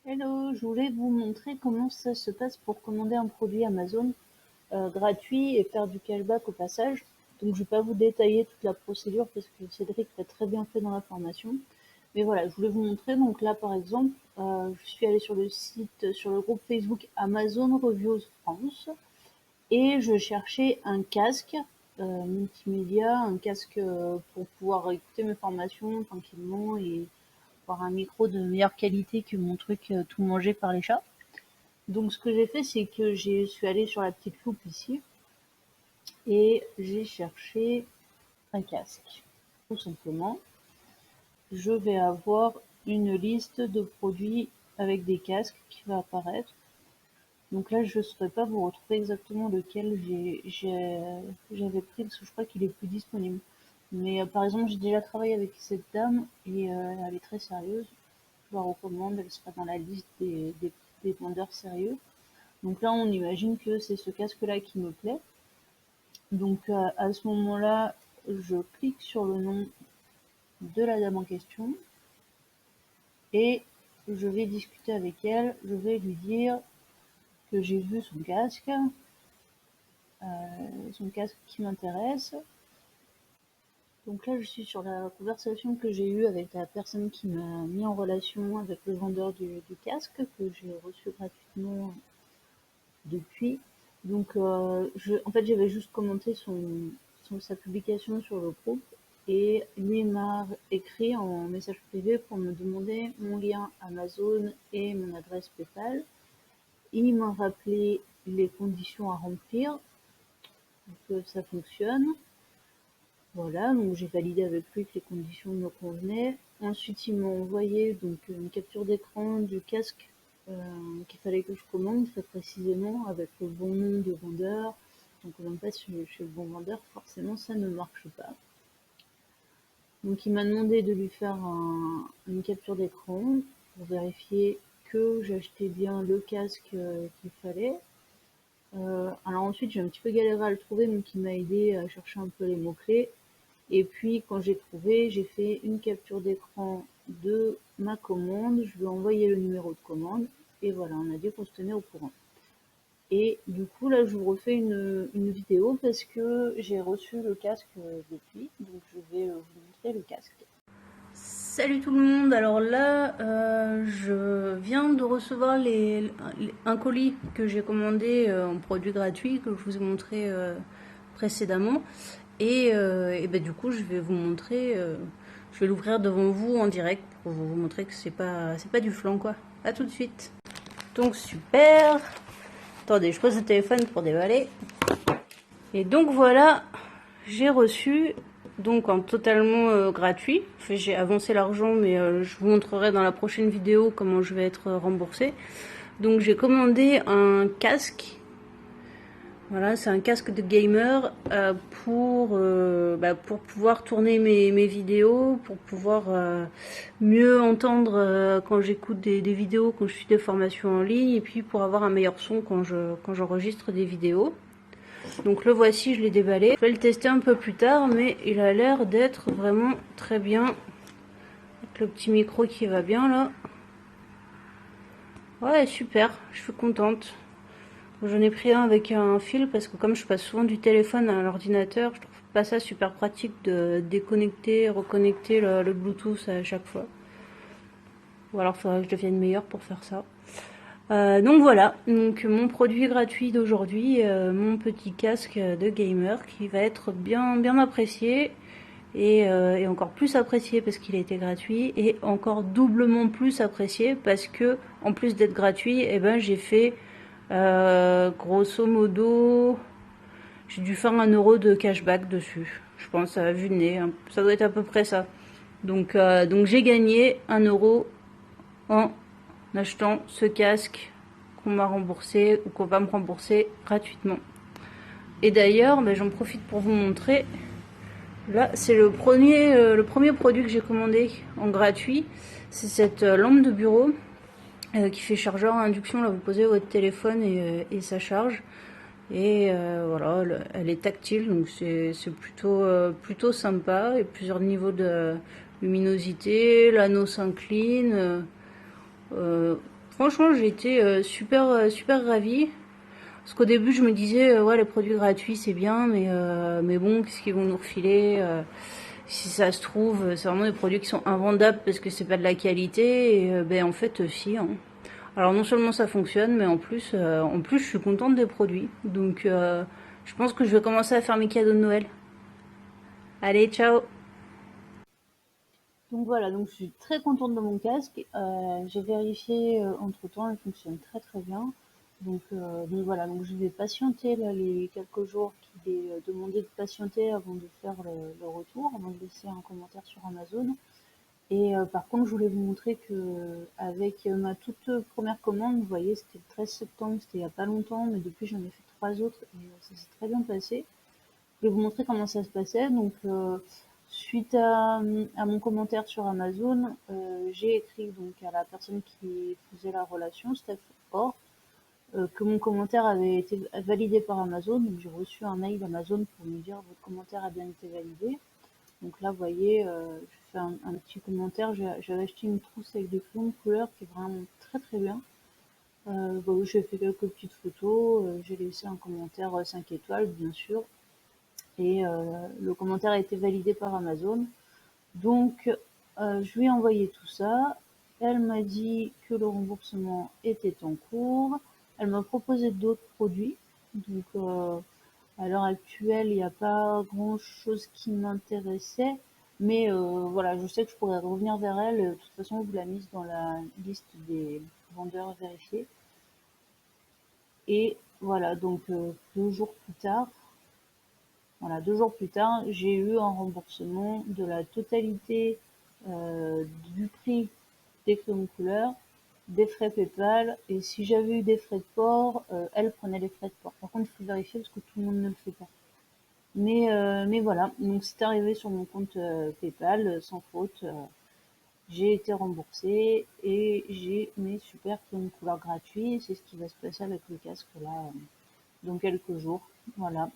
Hello, je voulais vous montrer comment ça se passe pour commander un produit Amazon gratuit et faire du cashback au passage. Donc je vais pas vous détailler toute la procédure parce que Cédric l'a très bien fait dans la formation. Mais voilà, je voulais vous montrer. Donc là par exemple, je suis allée sur le site, sur le groupe Facebook Amazon Reviews France et je cherchais un casque multimédia, un casque pour pouvoir écouter mes formations tranquillement et avoir un micro de meilleure qualité que mon truc tout mangé par les chats. Donc ce que j'ai fait, c'est que je suis allée sur la petite loupe ici et j'ai cherché un casque. Tout simplement, je vais avoir une liste de produits avec des casques qui va apparaître. Donc là, je ne saurais pas vous retrouver exactement lequel j'avais pris parce que je crois qu'il est plus disponible. Mais par exemple, j'ai déjà travaillé avec cette dame et elle est très sérieuse. Je la recommande, elle sera dans la liste des vendeurs sérieux. Donc là, on imagine que c'est ce casque-là qui me plaît. Donc à ce moment-là, je clique sur le nom de la dame en question et je vais discuter avec elle. Je vais lui dire que j'ai vu son casque qui m'intéresse. Donc là, je suis sur la conversation que j'ai eue avec la personne qui m'a mis en relation avec le vendeur du casque que j'ai reçu gratuitement depuis. Donc, en fait, j'avais juste commenté sa publication sur le groupe et lui m'a écrit en message privé pour me demander mon lien Amazon et mon adresse PayPal. Il m'a rappelé les conditions à remplir pour que ça fonctionne. Voilà, donc j'ai validé avec lui que les conditions me convenaient. Ensuite, il m'a envoyé donc une capture d'écran du casque qu'il fallait que je commande très précisément avec le bon nom de vendeur. Donc on ne pas chez le bon vendeur, forcément ça ne marche pas. Donc il m'a demandé de lui faire une capture d'écran pour vérifier que j'achetais bien le casque qu'il fallait. Alors ensuite j'ai un petit peu galéré à le trouver, donc il m'a aidé à chercher un peu les mots-clés. Et puis quand j'ai trouvé, j'ai fait une capture d'écran de ma commande, je lui ai envoyé le numéro de commande, et voilà, on a dit qu'on se tenait au courant. Et du coup, là, je vous refais une vidéo parce que j'ai reçu le casque depuis, donc je vais vous montrer le casque. Salut tout le monde, alors là je viens de recevoir un colis que j'ai commandé en produit gratuit que je vous ai montré précédemment et bah, du coup je vais vous montrer, je vais l'ouvrir devant vous en direct pour vous montrer que c'est pas du flan quoi. A tout de suite. Donc super, attendez je pose le téléphone pour déballer. Et donc voilà, j'ai reçu donc en totalement gratuit. Enfin, j'ai avancé l'argent, mais je vous montrerai dans la prochaine vidéo comment je vais être remboursée. Donc j'ai commandé un casque. Voilà, c'est un casque de gamer pour pouvoir tourner mes vidéos, pour pouvoir mieux entendre quand j'écoute des vidéos, quand je suis des formations en ligne, et puis pour avoir un meilleur son quand j'enregistre des vidéos. Donc le voici, je l'ai déballé. Je vais le tester un peu plus tard, mais il a l'air d'être vraiment très bien. Avec le petit micro qui va bien là. Ouais, super, je suis contente. J'en ai pris un avec un fil parce que comme je passe souvent du téléphone à l'ordinateur, je trouve pas ça super pratique de déconnecter, reconnecter le Bluetooth à chaque fois. Ou alors il faudrait que je devienne meilleure pour faire ça. Donc voilà, donc mon produit gratuit d'aujourd'hui, mon petit casque de gamer qui va être bien apprécié et encore plus apprécié parce qu'il a été gratuit et encore doublement plus apprécié parce que en plus d'être gratuit, eh ben j'ai fait grosso modo, j'ai dû faire 1 € de cashback dessus. Je pense à vue de nez, hein. Ça doit être à peu près ça. Donc j'ai gagné 1 € en achetant ce casque qu'on m'a remboursé ou qu'on va me rembourser gratuitement. Et d'ailleurs, j'en profite pour vous montrer. Là, c'est le premier produit que j'ai commandé en gratuit. C'est cette lampe de bureau qui fait chargeur à induction. Là, vous posez votre téléphone et ça charge. Et voilà, elle est tactile, donc c'est plutôt sympa. Il y a plusieurs niveaux de luminosité. L'anneau s'incline. Franchement, j'ai été super ravie. Parce qu'au début, je me disais, ouais, les produits gratuits, c'est bien, mais bon, qu'est-ce qu'ils vont nous refiler si ça se trouve, c'est vraiment des produits qui sont invendables parce que c'est pas de la qualité. Et ben, en fait, si. Hein. Alors, non seulement ça fonctionne, mais en plus, je suis contente des produits. Donc, je pense que je vais commencer à faire mes cadeaux de Noël. Allez, ciao! Donc voilà, donc je suis très contente de mon casque. J'ai vérifié entre-temps, il fonctionne très bien. Donc voilà, donc je vais patienter là, les quelques jours qu'il est demandé de patienter avant de faire le retour, avant de laisser un commentaire sur Amazon. Et par contre, je voulais vous montrer que avec ma toute première commande, vous voyez, c'était le 13 septembre, c'était il y a pas longtemps, mais depuis j'en ai fait 3 autres et ça s'est très bien passé. Je vais vous montrer comment ça se passait. Donc, suite à mon commentaire sur Amazon, j'ai écrit donc à la personne qui faisait la relation, Steph Or, que mon commentaire avait été validé par Amazon. Donc, j'ai reçu un mail d'Amazon pour me dire votre commentaire a bien été validé. Donc là, vous voyez, je fais un petit commentaire. J'avais acheté une trousse avec des crayons de couleur qui est vraiment très bien. Bon, j'ai fait quelques petites photos. J'ai laissé un commentaire 5 étoiles, bien sûr. Et le commentaire a été validé par Amazon. Donc, je lui ai envoyé tout ça. Elle m'a dit que le remboursement était en cours. Elle m'a proposé d'autres produits. Donc, à l'heure actuelle, il n'y a pas grand-chose qui m'intéressait. Mais voilà, je sais que je pourrais revenir vers elle. De toute façon, vous la mise dans la liste des vendeurs vérifiés. Et voilà, donc 2 jours plus tard, voilà, 2 jours plus tard, j'ai eu un remboursement de la totalité du prix des crayons de couleur, des frais PayPal, et si j'avais eu des frais de port, elle prenait les frais de port. Par contre, il faut vérifier parce que tout le monde ne le fait pas. Mais voilà, donc c'est arrivé sur mon compte PayPal sans faute. J'ai été remboursée et j'ai mes super crayons de couleur gratuits. C'est ce qui va se passer avec le casque là dans quelques jours. Voilà.